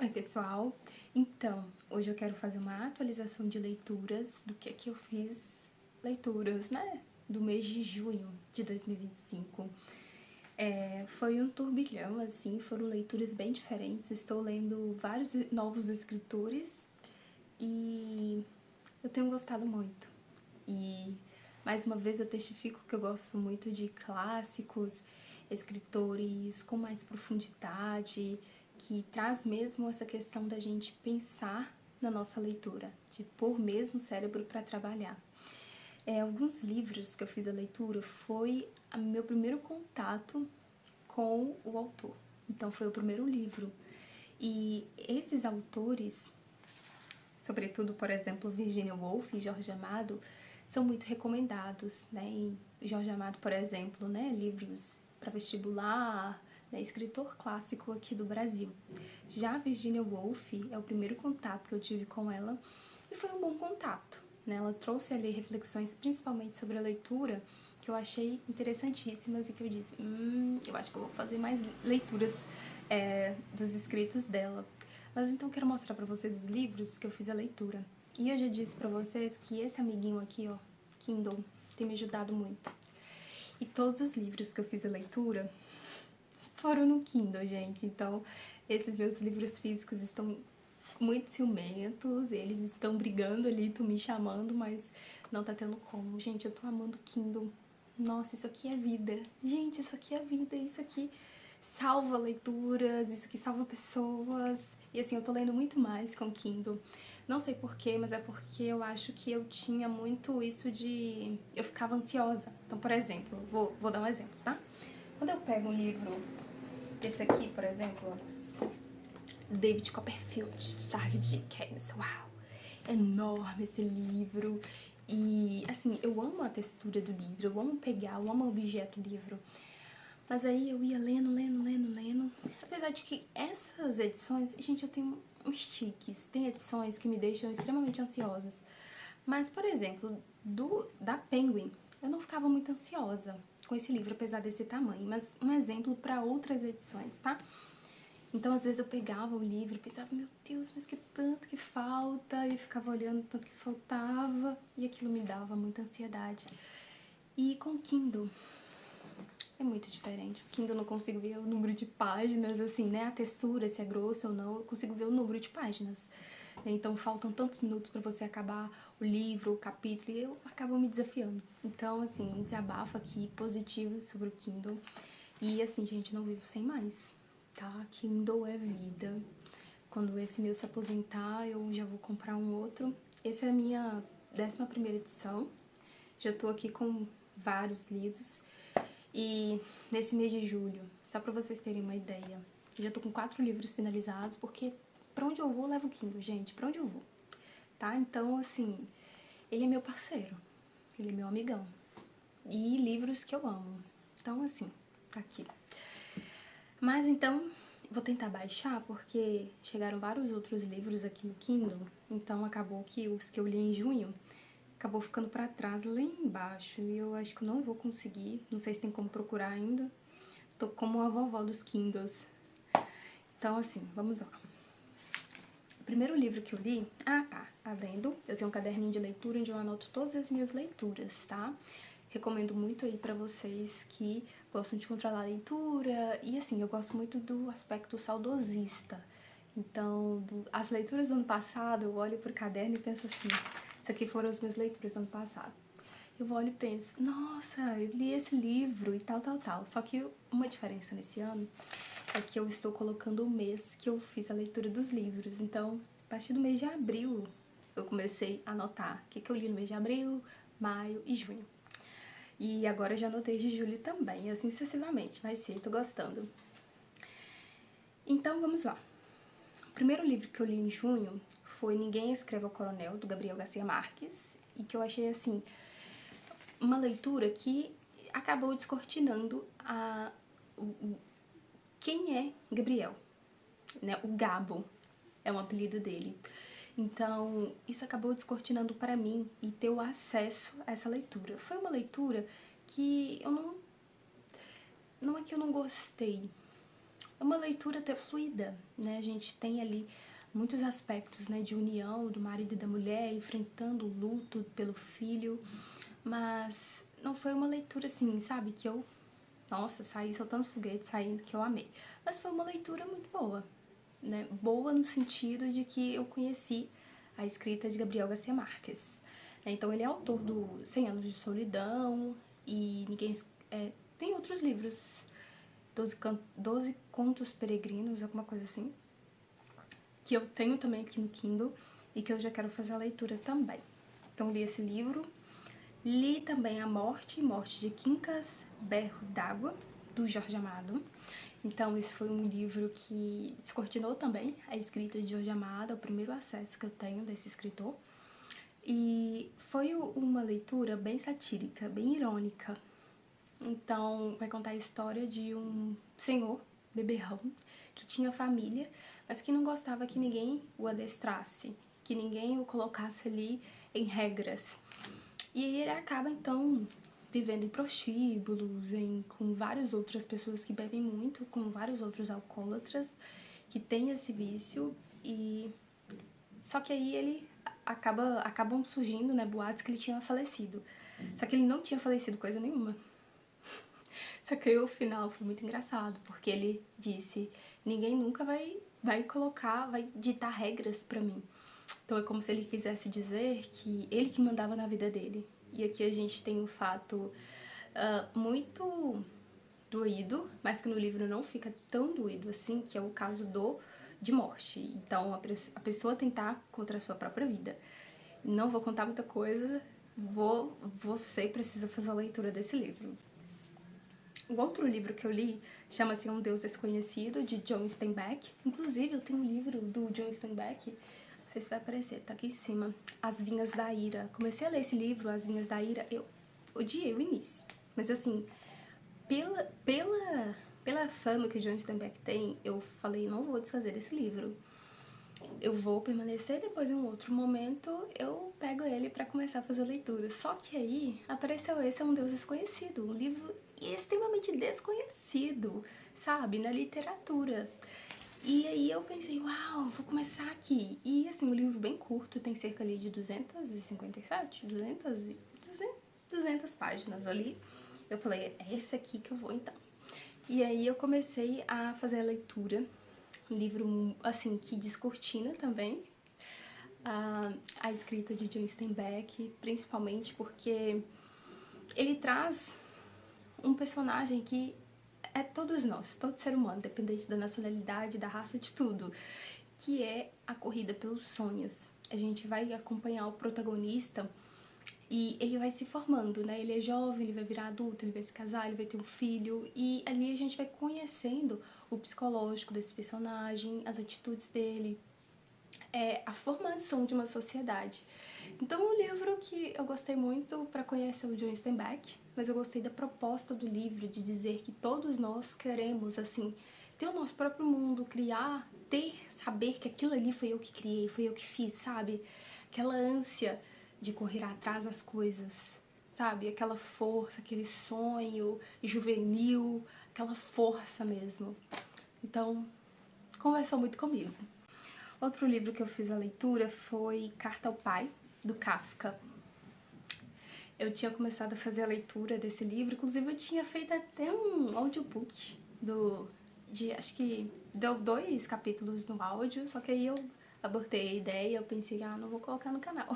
Oi, pessoal! Então, hoje eu quero fazer uma atualização de leituras do que eu fiz leituras, né? Do mês de junho de 2025. Foi um turbilhão, assim, foram leituras bem diferentes. Estou lendo vários novos escritores e eu tenho gostado muito. E, mais uma vez, eu testifico que eu gosto muito de clássicos, escritores com mais profundidade, que traz mesmo essa questão da gente pensar na nossa leitura, de pôr mesmo o cérebro para trabalhar. Alguns livros que eu fiz a leitura foi o meu primeiro contato com o autor. Então foi o primeiro livro. E esses autores, sobretudo, por exemplo, Virginia Woolf e Jorge Amado, são muito recomendados, né? E Jorge Amado, por exemplo, né, livros para vestibular, né, escritor clássico aqui do Brasil. Já Virginia Woolf é o primeiro contato que eu tive com ela e foi um bom contato, né? Ela trouxe ali reflexões principalmente sobre a leitura que eu achei interessantíssimas e que eu disse, eu acho que eu vou fazer mais leituras dos escritos dela. Mas então eu quero mostrar pra vocês os livros que eu fiz a leitura. E eu já disse pra vocês que esse amiguinho aqui, ó, Kindle, tem me ajudado muito. E todos os livros que eu fiz a leitura foram no Kindle, gente. Então, esses meus livros físicos estão muito ciumentos, eles estão brigando ali, estão me chamando, mas não tá tendo como. Gente, eu tô amando o Kindle. Nossa, isso aqui é vida. Gente, isso aqui é vida, isso aqui salva leituras, isso aqui salva pessoas. E assim, eu tô lendo muito mais com o Kindle. Não sei porquê, mas é porque eu acho que eu tinha muito isso de... Eu ficava ansiosa. Então, por exemplo, vou dar um exemplo, tá? Quando eu pego um livro, esse aqui, por exemplo, David Copperfield, Charles Dickens, uau! Enorme esse livro. E, assim, eu amo a textura do livro, eu amo pegar, eu amo o objeto livro. Mas aí eu ia lendo. Apesar de que essas edições, gente, eu tenho uns tiques. Tem edições que me deixam extremamente ansiosas. Mas, por exemplo, da Penguin, eu não ficava muito ansiosa com esse livro, apesar desse tamanho. Mas um exemplo para outras edições, tá? Então, às vezes eu pegava o livro e pensava, meu Deus, mas que tanto que falta, e ficava olhando tanto que faltava, e aquilo me dava muita ansiedade. E com o Kindle é muito diferente. O Kindle eu não consigo ver o número de páginas, assim, né? A textura, se é grossa ou não, eu consigo ver o número de páginas. Então, faltam tantos minutos para você acabar o livro, o capítulo, e eu acabo me desafiando. Então, assim, desabafo aqui positivo sobre o Kindle. E, assim, gente, não vivo sem mais, tá? Kindle é vida. Quando esse meu se aposentar, eu já vou comprar um outro. Essa é a minha 11ª edição. Já tô aqui com vários lidos. E nesse mês de julho, só pra vocês terem uma ideia, eu já tô com 4 livros finalizados, porque pra onde eu vou, eu levo o Kindle, gente, pra onde eu vou, tá? Então, assim, ele é meu parceiro, ele é meu amigão. E livros que eu amo. Então, assim, tá aqui. Mas então, vou tentar baixar, porque chegaram vários outros livros aqui no Kindle, então acabou que os que eu li em junho acabou ficando pra trás lá embaixo, e eu acho que eu não vou conseguir, não sei se tem como procurar ainda. Tô como a vovó dos Kindles. Então, assim, vamos lá. O primeiro livro que eu li... Ah, tá. Adendo. Eu tenho um caderninho de leitura onde eu anoto todas as minhas leituras, tá? Recomendo muito aí pra vocês que gostam de controlar a leitura. E, assim, eu gosto muito do aspecto saudosista. Então, as leituras do ano passado, eu olho pro caderno e penso assim... Isso aqui foram as minhas leituras do ano passado. Eu olho e penso, nossa, eu li esse livro e tal. Só que uma diferença nesse ano é que eu estou colocando o mês que eu fiz a leitura dos livros. Então, a partir do mês de abril, eu comecei a anotar o que eu li no mês de abril, maio e junho. E agora já anotei de julho também, assim sucessivamente, vai ser, tô gostando. Então, vamos lá. O primeiro livro que eu li em junho foi Ninguém Escreva ao Coronel, do Gabriel Garcia Marques, e que eu achei, assim, uma leitura que acabou descortinando quem é Gabriel, né? O Gabo é um apelido dele. Então, isso acabou descortinando para mim e ter o acesso a essa leitura. Foi uma leitura que eu não é que eu não gostei, é uma leitura até fluida, né? A gente tem ali muitos aspectos, né, de união do marido e da mulher, enfrentando o luto pelo filho, mas não foi uma leitura assim, sabe, que eu, nossa, saí soltando foguete, saindo, que eu amei. Mas foi uma leitura muito boa, né? Boa no sentido de que eu conheci a escrita de Gabriel Garcia Marques. Então ele é autor do 100 Anos de Solidão e tem outros livros, 12 Contos Peregrinos, alguma coisa assim, que eu tenho também aqui no Kindle e que eu já quero fazer a leitura também. Então li esse livro, li também A Morte de Quincas Berro d'Água, do Jorge Amado. Então esse foi um livro que descortinou também a escrita de Jorge Amado, é o primeiro acesso que eu tenho desse escritor. E foi uma leitura bem satírica, bem irônica. Então vai contar a história de um senhor beberrão que tinha família, mas que não gostava que ninguém o adestrasse, que ninguém o colocasse ali em regras. E aí ele acaba, então, vivendo em prostíbulos, com várias outras pessoas que bebem muito, com vários outros alcoólatras que têm esse vício. E só que aí ele acabam surgindo, né, boatos que ele tinha falecido. Só que ele não tinha falecido coisa nenhuma. Só que aí o final foi muito engraçado, porque ele disse: ninguém nunca vai ditar regras pra mim. Então é como se ele quisesse dizer que ele que mandava na vida dele. E aqui a gente tem um fato muito doído, mas que no livro não fica tão doído assim, que é o caso de morte. Então a pessoa tentar contra a sua própria vida. Não vou contar muita coisa, você precisa fazer a leitura desse livro. O outro livro que eu li chama-se Um Deus Desconhecido, de John Steinbeck. Inclusive, eu tenho um livro do John Steinbeck, não sei se vai aparecer, tá aqui em cima, As Vinhas da Ira. Comecei a ler esse livro, As Vinhas da Ira, eu odiei o início. Mas assim, pela fama que o John Steinbeck tem, eu falei, não vou desfazer desse livro. Eu vou permanecer, depois em um outro momento eu pego ele pra começar a fazer leitura. Só que aí apareceu esse É um Deus Desconhecido, um livro extremamente desconhecido, sabe, na literatura. E aí eu pensei, uau, vou começar aqui. E assim, um livro bem curto, tem cerca ali de 200 páginas ali. Eu falei, é esse aqui que eu vou então. E aí eu comecei a fazer a leitura. Um livro, assim, que descortina também a escrita de John Steinbeck, principalmente porque ele traz um personagem que é todos nós, todo ser humano, independente da nacionalidade, da raça, de tudo, que é a corrida pelos sonhos. A gente vai acompanhar o protagonista e ele vai se formando, né? Ele é jovem, ele vai virar adulto, ele vai se casar, ele vai ter um filho. E ali a gente vai conhecendo o psicológico desse personagem, as atitudes dele, a formação de uma sociedade. Então, um livro que eu gostei muito para conhecer o John Steinbeck, mas eu gostei da proposta do livro de dizer que todos nós queremos, assim, ter o nosso próprio mundo, criar, saber que aquilo ali foi eu que criei, foi eu que fiz, sabe? Aquela ânsia de correr atrás das coisas, sabe? Aquela força, aquele sonho juvenil, aquela força mesmo. Então, conversou muito comigo. Outro livro que eu fiz a leitura foi Carta ao Pai, do Kafka. Eu tinha começado a fazer a leitura desse livro, inclusive eu tinha feito até um audiobook acho que deu 2 capítulos no áudio, só que aí eu abortei a ideia, eu pensei, não vou colocar no canal.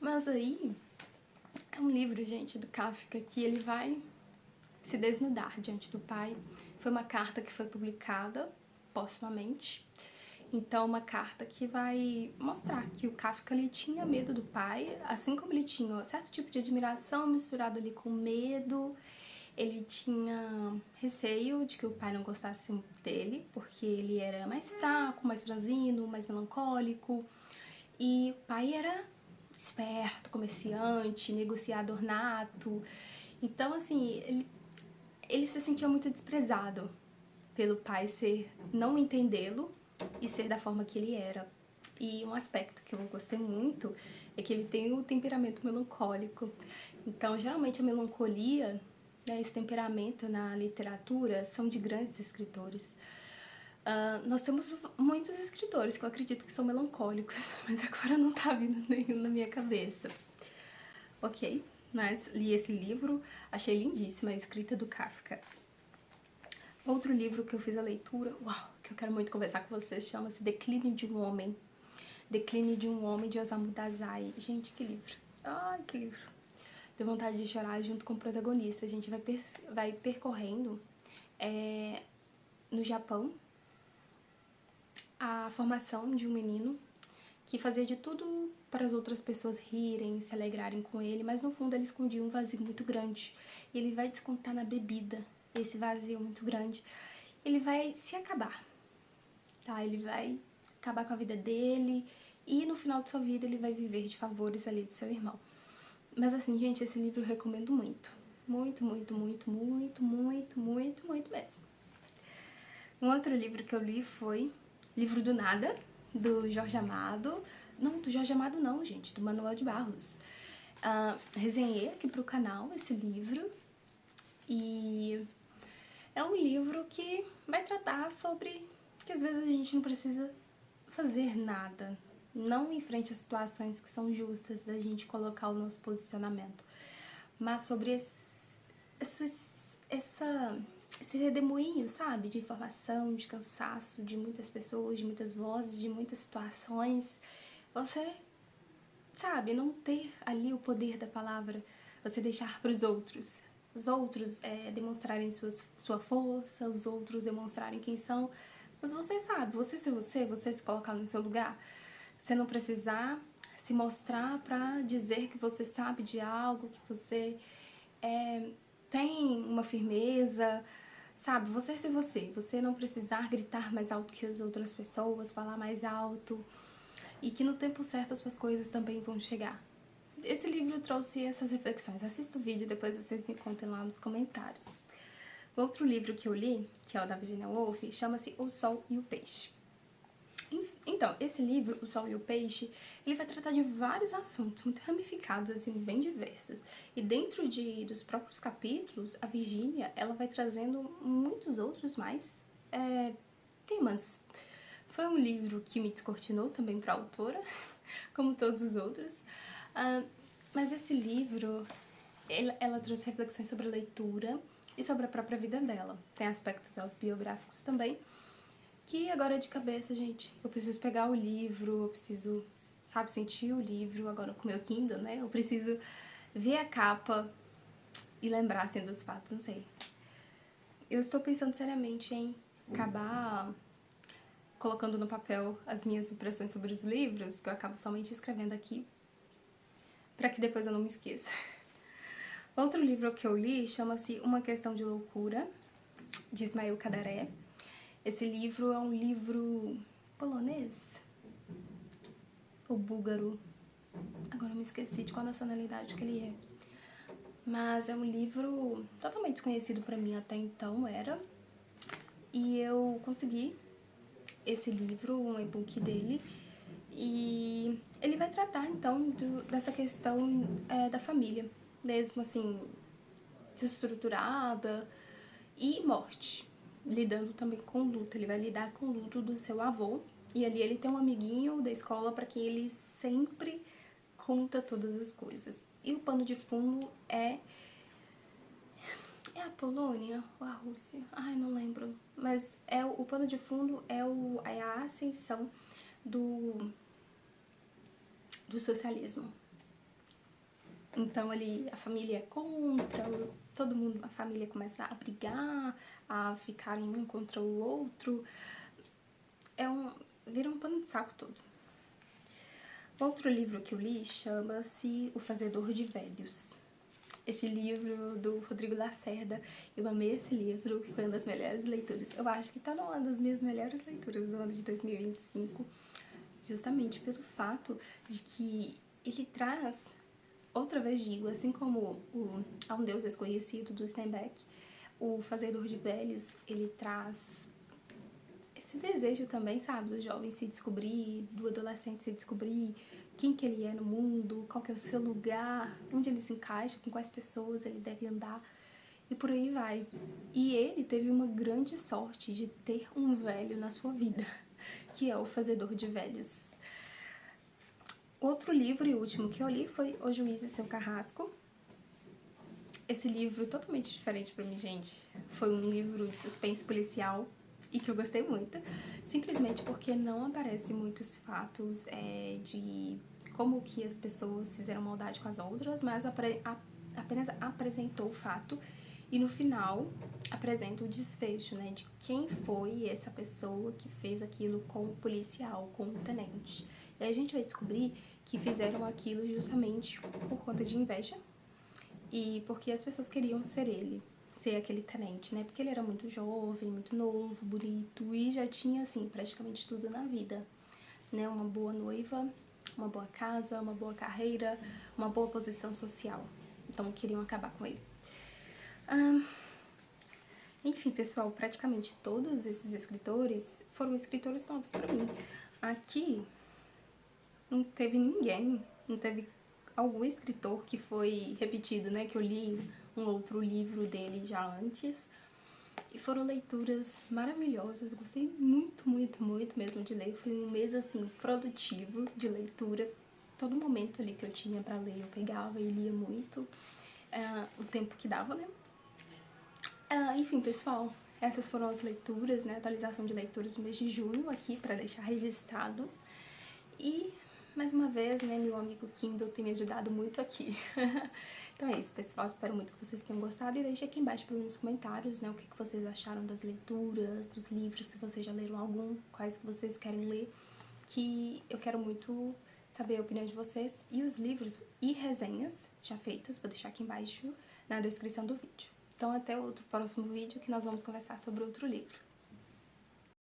Mas aí, é um livro, gente, do Kafka, que ele vai se desnudar diante do pai. Foi uma carta que foi publicada póstumamente. Então, uma carta que vai mostrar que o Kafka ele tinha medo do pai, assim como ele tinha um certo tipo de admiração misturado ali com medo. Ele tinha receio de que o pai não gostasse dele, porque ele era mais fraco, mais franzino, mais melancólico. E o pai era esperto, comerciante, negociador nato. Então, assim, ele se sentia muito desprezado pelo pai não entendê-lo e ser da forma que ele era. E um aspecto que eu gostei muito é que ele tem um temperamento melancólico. Então, geralmente a melancolia, né, esse temperamento na literatura são de grandes escritores. Nós temos muitos escritores que eu acredito que são melancólicos, mas agora não tá vindo nenhum na minha cabeça. Ok, mas li esse livro, achei lindíssima a escrita do Kafka. Outro livro que eu fiz a leitura, uau, que eu quero muito conversar com vocês, chama-se Declínio de um Homem. Declínio de um Homem, de Osamu Dazai. Gente, que livro. Ai, que livro. Deu vontade de chorar junto com o protagonista. A gente vai percorrendo no Japão a formação de um menino que fazia de tudo para as outras pessoas rirem, se alegrarem com ele, mas no fundo ele escondia um vazio muito grande. E ele vai descontar na bebida esse vazio muito grande. Ele vai se acabar, tá? Ele vai acabar com a vida dele e no final de sua vida ele vai viver de favores ali do seu irmão. Mas assim, gente, esse livro eu recomendo muito. Muito, muito, muito, muito, muito, muito, muito mesmo. Um outro livro que eu li foi Livro do Nada, do Jorge Amado. Não, do Jorge Amado não, gente, do Manuel de Barros. Resenhei aqui pro canal esse livro. E é um livro que vai tratar sobre que às vezes a gente não precisa fazer nada. Não em frente a situações que são justas da gente colocar o nosso posicionamento. Mas sobre esse redemoinho, sabe? De informação, de cansaço, de muitas pessoas, de muitas vozes, de muitas situações. Você, sabe, não ter ali o poder da palavra, você deixar para os outros demonstrarem sua força, os outros demonstrarem quem são. Mas você sabe, você ser você se colocar no seu lugar. Você não precisar se mostrar pra dizer que você sabe de algo, que você tem uma firmeza, sabe? Você ser você não precisar gritar mais alto que as outras pessoas, falar mais alto, e que no tempo certo as suas coisas também vão chegar. Esse livro trouxe essas reflexões. Assista o vídeo e depois vocês me contem lá nos comentários. Outro livro que eu li, que é o da Virginia Woolf, chama-se O Sol e o Peixe. Então, esse livro, O Sol e o Peixe, ele vai tratar de vários assuntos muito ramificados, assim, bem diversos. E dentro dos próprios capítulos, a Virginia, ela vai trazendo muitos outros mais temas. Foi um livro que me descortinou também para a autora, como todos os outros. Mas esse livro, ela trouxe reflexões sobre a leitura e sobre a própria vida dela. Tem aspectos autobiográficos também, que agora de cabeça, gente, eu preciso pegar o livro, eu preciso, sabe, sentir o livro, agora com o meu Kindle, né? Eu preciso ver a capa e lembrar, assim, dos fatos, não sei. Eu estou pensando seriamente em acabar colocando no papel as minhas impressões sobre os livros, que eu acabo somente escrevendo aqui, para que depois eu não me esqueça. Outro livro que eu li chama-se Uma Questão de Loucura, de Ismail Kadaré. Esse livro é um livro polonês ou búlgaro, agora eu me esqueci de qual nacionalidade que ele é. Mas é um livro totalmente desconhecido pra mim até então, e eu consegui esse livro, um e-book dele, e ele vai tratar então dessa questão da família, mesmo assim, desestruturada, e morte, lidando também com luto. Ele vai lidar com o luto do seu avô, e ali ele tem um amiguinho da escola para quem ele sempre conta todas as coisas. E o pano de fundo é a Polônia ou a Rússia? Ai, não lembro. Mas o pano de fundo é a ascensão do socialismo. Então ali a família é contra, todo mundo, a família começa a brigar, a ficarem um contra o outro. Vira um pano de saco todo. Outro livro que eu li chama-se O Fazedor de Velhos. Esse livro do Rodrigo Lacerda, eu amei esse livro, foi uma das melhores leituras. Eu acho que tá numa das minhas melhores leituras do ano de 2025, justamente pelo fato de que ele traz, outra vez digo, assim como Há um Deus Desconhecido, do Steinbeck, o Fazedor de Velhos, ele traz esse desejo também, sabe, do jovem se descobrir, do adolescente se descobrir quem que ele é no mundo, qual que é o seu lugar, onde ele se encaixa, com quais pessoas ele deve andar. e por aí vai. E ele teve uma grande sorte de ter um velho na sua vida, que é O Fazedor de Velhos. Outro livro e último que eu li foi O Juiz e Seu Carrasco. Esse livro totalmente diferente pra mim, gente. Foi um livro de suspense policial e que eu gostei muito, simplesmente porque não aparecem muitos fatos de como que as pessoas fizeram maldade com as outras, mas apenas apresentou o fato e no final apresenta o desfecho, né, de quem foi essa pessoa que fez aquilo com o policial, com o tenente. E a gente vai descobrir que fizeram aquilo justamente por conta de inveja e porque as pessoas queriam ser aquele tenente, né? Porque ele era muito jovem, muito novo, bonito e já tinha, assim, praticamente tudo na vida, né? Uma boa noiva, uma boa casa, uma boa carreira, uma boa posição social. Então, queriam acabar com ele. Enfim, pessoal, praticamente todos esses escritores foram escritores novos pra mim. Aqui não teve ninguém, não teve algum escritor que foi repetido, né? Que eu li um outro livro dele já antes. E foram leituras maravilhosas. Gostei muito, muito, muito mesmo de ler. Foi um mês, assim, produtivo de leitura. Todo momento ali que eu tinha pra ler, eu pegava e lia muito. O tempo que dava, né? Enfim, pessoal, essas foram as leituras, né? Atualização de leituras do mês de junho aqui pra deixar registrado. E, mais uma vez, né, meu amigo Kindle tem me ajudado muito aqui. Então é isso, pessoal. Espero muito que vocês tenham gostado e deixe aqui embaixo para mim nos comentários, né, o que vocês acharam das leituras, dos livros, se vocês já leram algum, quais que vocês querem ler, que eu quero muito saber a opinião de vocês. E os livros e resenhas já feitas, vou deixar aqui embaixo na descrição do vídeo. Então até outro próximo vídeo que nós vamos conversar sobre outro livro.